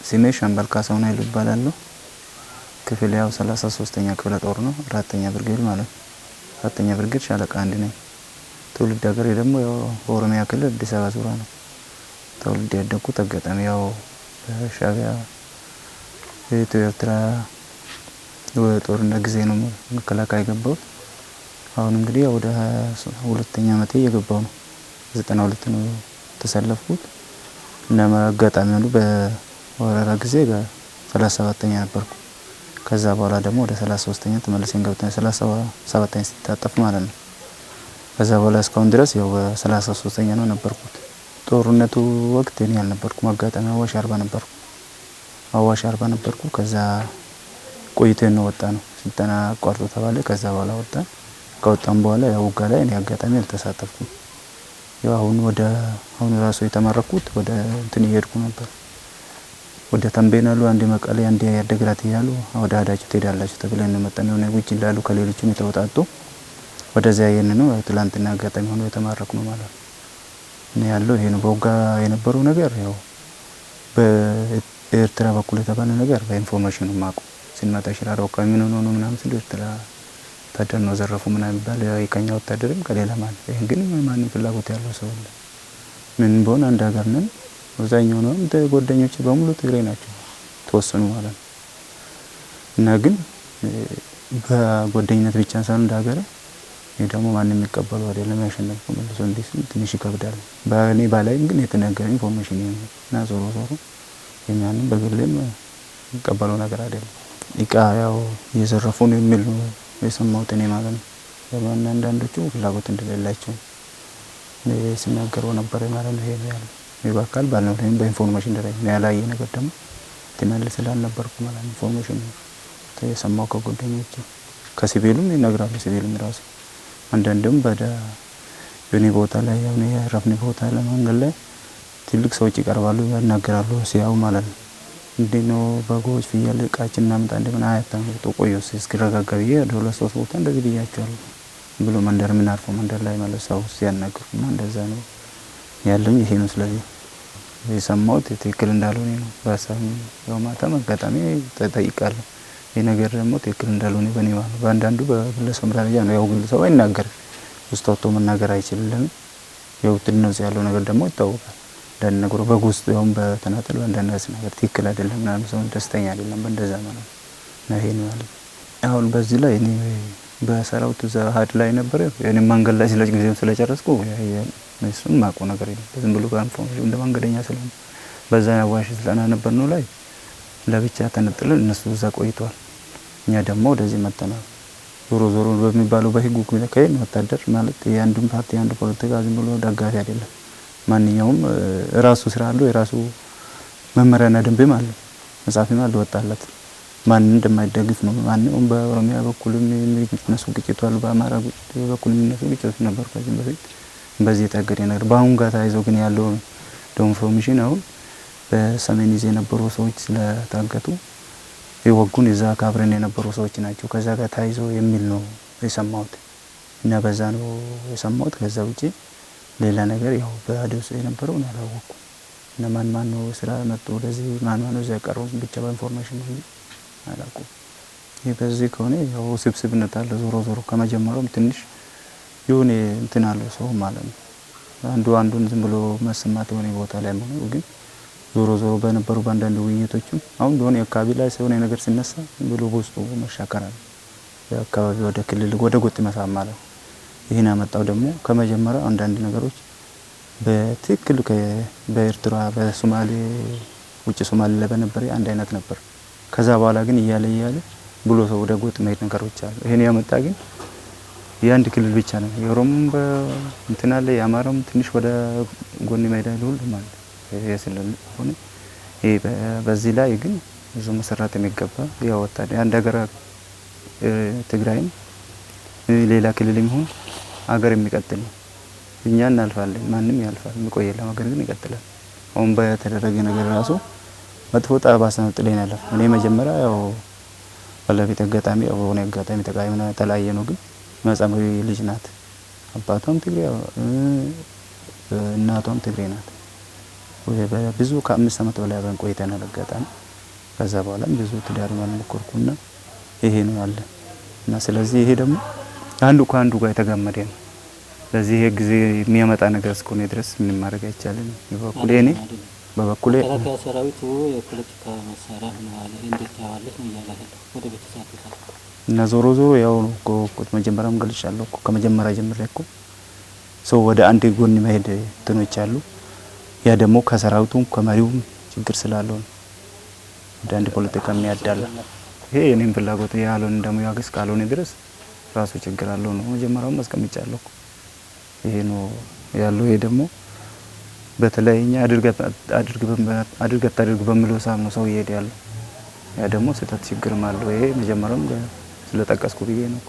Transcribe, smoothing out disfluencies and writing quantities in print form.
ስሜ ሻምበል ካሳሁን ኃይሉ እባላለሁ። ክፍል ያው 33ኛ ክፍለ ጦር ነው፣ 4ኛ ብርጌድ ማለት ነው። 4ኛ ብርጌድ ሻለቃ አንድ ነኝ። ትውልድ ሀገሬ ደግሞ ያው ኦሮሚያ ክልል አዲስ አበባ ዙሪያ ነው። ተወልጄ ያደግኩት አጋጣሚ ያው በሻዕቢያ የኢትዮ ኤርትራ ጦርነት ጊዜ ነው መከላከያ የገባሁት። አሁን እንግዲህ ወደ 22ኛ ዓመቴ እየገባሁ ነው። 92 ነው ተሰለፍኩት እና አጋጣሚ ነው በወረራ ጊዜ በ37ኛ ነበርኩ። ከዛ በኋላ ደግሞ ወደ 33ኛ ተመልሰን ገብተን 37ኛ ሲታጠፍ ማለት ነው። ከዛ በኋላ እስካሁን ድረስ ያው በ33ኛ ነው ነበርኩት። ጦርነቱ ወቅት እኔ አልነበርኩም። አጋጣሚ አዋሽ አርባ ነበርኩ። አዋሽ አርባ ነበርኩ። ከዛ ቆይተን ነው ወጣ ነው ስልጠና አቋርጦ ተባለ። ከዛ በኋላ ወጣን። ከወጣን በኋላ ያው ውጋ ላይ እኔ አጋጣሚ አልተሳተፍኩም። ያው አሁን ራሱ የተመረኩት ወደ እንትን እየሄድኩ ነበር። ወደ ተንቤን አሉ፣ አንድ መቀሌ፣ አንድ ያደግራት እያሉ ወደ አዳጅ ትሄዳላችሁ ተብለን ነው መጣን። የሆነ ውጭ ይላሉ ከሌሎችም የተወጣጡ ወደዚያ ይሄን ነው ትላንትና አጋጣሚ ሆኖ የተማረኩ ነው ማለት ነው ያለው። ይሄ ነው በውጋ የነበረው ነገር። ያው በኤርትራ በኩል የተባለ ነገር በኢንፎርሜሽን ማቁ ሲመጣ ሽራሮ አካባቢ ምን ሆኖ ምናምን ሲል ኤርትራ ወታደር ነው ዘረፉ ምናምን ይባል። የከኛ ወታደርም ከሌላ ማለት ይሄን ግን ማንም ፍላጎት ያለው ሰው አለ። ምን በሆነ አንድ ሀገር ነን። አብዛኛው ነው ጓደኞቼ በሙሉ ትግሬ ናቸው ተወሰኑ ማለት ነው። እና ግን በጓደኝነት ብቻ ሳይሆን እንደ ሀገር ይሄ ደግሞ ማንም የሚቀበለው አይደለም። ያሸነፈ መልሶ እንዲህ ትንሽ ይከብዳል። በእኔ ባላይም ግን የተነገረ ኢንፎርሜሽን ይሄን እና ዞሮ የኛንም በግልም የሚቀበለው ነገር አይደለም። እቃ ያው እየዘረፉ ነው የሚል ነው የሰማሁት እኔ ማለት ነው። አንዳንዶቹ ፍላጎት እንደሌላቸው ሲናገረው ነበር ማለት ነው። ይሄ ነው ያለው። በአካል ባልነበረም በኢንፎርሜሽን ደረጃ ነው ያላየ ነገር ደግሞ ትናንት ስላልነበርኩ ማለት ነው። ኢንፎርሜሽን የሰማው ከጓደኞቼ ከሲቪሉም ይነግራሉ። ሲቪሉም ራሱ አንዳንድም የኔ ቦታ ላይ የሆነ የረፍኔ ቦታ ላይ መንገድ ላይ ትልቅ ሰዎች ይቀርባሉ፣ ያናገራሉ ሲያው ማለት ነው። እንዴ ነው በጎች ፍየል እቃችን እናምጣ እንደምን አያታም ቆየው እስኪረጋጋ ብዬ ወደ 2-3 ቦታ እንደዚህ ብያቸዋለሁ ብሎ መንደር ምን አርፎ መንደር ላይ ማለት ሰው ሲያናግሩና እንደዛ ነው ያለኝ። ይሄ ነው ስለዚህ የሰማሁት ትክክል እንዳልሆነ ነው። በራሳም ያው ማታ አጋጣሚ ተጠይቃለሁ። ይሄ ነገር ደግሞ ትክክል እንዳልሆነ በኔ ማለት ነው። በአንዳንዱ በግለሰብ ደረጃ ነው ያው ግለሰብ አይናገርም፣ ውስጥ ወጥቶ መናገር አይችልም። ያው ትንሽ ያለው ነገር ደግሞ ይታወቃል። ለነገሩ በጉስት ያው በተናጠል በእንደነስ ነገር ትክክል አይደለም ምናምን ሰው ደስተኛ አይደለም በእንደዛ ማለት ነው። ይሄ ነው ያለው። አሁን በዚህ ላይ እኔ በሰራውት ዛሃድ ላይ ነበር። እኔ መንገድ ላይ ስለዚህ ጊዜም ስለጨረስኩ እሱን ማቆ ነገር የለም። ዝም ብሎ ኢንፎርሜሽን እንደ መንገደኛ ስለሆነ በዛ ያዋሽ ስልጠና ነበር ነው ላይ ለብቻ ተነጥለን እነሱ እዛ ቆይተዋል። እኛ ደግሞ ወደዚህ መተናል። ዞሮ በሚባለው በህጉ ከይን ወታደር ማለት የአንዱን ፓርቲ አንዱ ፖለቲካ ዝም ብሎ ደጋፊ አይደለም። ማንኛውም ራሱ ስራ አለው፣ የራሱ መመሪያና ደንብም አለው፣ መጻፍም አለው ወጣለት ማን እንደማይደግፍ ነው። ማንኛውም በኦሮሚያ በኩልም የሚነሱ ግጭት አሉ፣ በአማራ በኩል የሚነሱ ግጭት ነበር ከዚህ በፊት በዚህ የታገደ ነገር። በአሁን ጋር ታይዘው ግን ያለው ኢንፎርሜሽን አሁን በሰሜን ይዘ የነበሩ ሰዎች ስለታገቱ የወጉን እዛ ካብረን የነበሩ ሰዎች ናቸው ከዛ ጋር ታይዘው የሚል ነው የሰማሁት እና በዛ ነው የሰማሁት። ከዛ ውጪ ሌላ ነገር ያው በአዲስ የነበረው ነው ያላወቅኩ እና ማን ነው ስራ መጥቶ ወደዚህ ማን ነው እዛ ያቀረው ብቻ በኢንፎርሜሽን ነው አላውቅም። ይሄ በዚህ ከሆነ ያው ስብስብነት አለ። ዞሮ ከመጀመሪያውም ትንሽ የሆነ እንትን አለ ሰው ማለት ነው። አንዱን ዝም ብሎ መስማት የሆነ ቦታ ላይ ነው። ግን ዞሮ በነበሩ በአንዳንድ ውይይቶችም አሁን የሆነ አካባቢ ላይ ሰው ነገር ሲነሳ ብሎ በውስጡ መሻከር አለ። የአካባቢ ወደ ክልል ወደ ጎጥ መሳብ ማለት ነው። ይሄን ያመጣው ደግሞ ከመጀመሪያው አንዳንድ ነገሮች በትክክል በኤርትራ በሶማሌ ውጭ ሶማሌ ላይ በነበረ አንድ አይነት ነበር። ከዛ በኋላ ግን እያለ ብሎ ሰው ወደ ጎጥ መሄድ ነገሮች አሉ። ይሄን ያመጣ ግን የአንድ ክልል ብቻ ነው። የኦሮሞም እንትን አለ፣ የአማራም ትንሽ ወደ ጎን መሄድ ሁሉ ማለት የስለል ሆነ። ይሄ በዚህ ላይ ግን ብዙ መሰራት የሚገባ ያው ወጣ አንድ ሀገር ትግራይም ሌላ ክልልም ይሁን ሀገር የሚቀጥል ነው። እኛ እናልፋለን፣ ማንም ያልፋል፣ የሚቆየው ሀገር ግን ይቀጥላል። አሁን በተደረገ ነገር ራሱ መጥፎ ጠባሳ ነው ጥለን ያለፈ። እኔ መጀመሪያ ያው ባለቤት አጋጣሚ ሆነ አጋጣሚ ተቃይመና ተለያየ ነው። ግን መጻማዊ ልጅ ናት። አባቷም ትግሬ እናቷም ትግሬ ናት። ብዙ ከ5 ዓመት በላይ አብረን ቆይተናል አጋጣሚ። ከዛ በኋላም ብዙ ትዳር አልሞከርኩና ይሄ ነው ያለ እና ስለዚህ ይሄ ደግሞ አንዱ ከአንዱ ጋር የተጋመደ ነው። ስለዚህ ይሄ ጊዜ የሚያመጣ ነገር እስከሆነ ድረስ ምንም ማድረግ አይቻልም። በበኩሌ እኔ በበኩሌ መከላከያ ሰራዊቱ የፖለቲካ መሳሪያ ሆነዋል። እንዴት ታያለህ ነው እያለ ወደ ቤተሰብ እና ዞሮ ዞሮ ያው እኮ መጀመሪያም ገልጫለሁ እኮ ከመጀመሪያ ጀምሬ እኮ ሰው ወደ አንድ ጎን መሄድ እንትኖች አሉ። ያ ደግሞ ከሰራዊቱም ከመሪውም ችግር ስላለው ነው ወደ አንድ ፖለቲካ የሚያዳላ። ይሄ የኔም ፍላጎት ያለውን ደግሞ ያገስ ካልሆነ ድረስ ራሱ ችግር አለው ነው መጀመሪያውም አስቀምጫለሁ። ይሄ ነው ያለው። ይሄ ደግሞ በተለይኛ አድርገት በሚለው ሳም ነው ሰው ይሄድ ያለው። ያ ደግሞ ስህተት ችግርም አለው። ይሄ መጀመሪያውም ስለጠቀስኩ ብዬ ነው።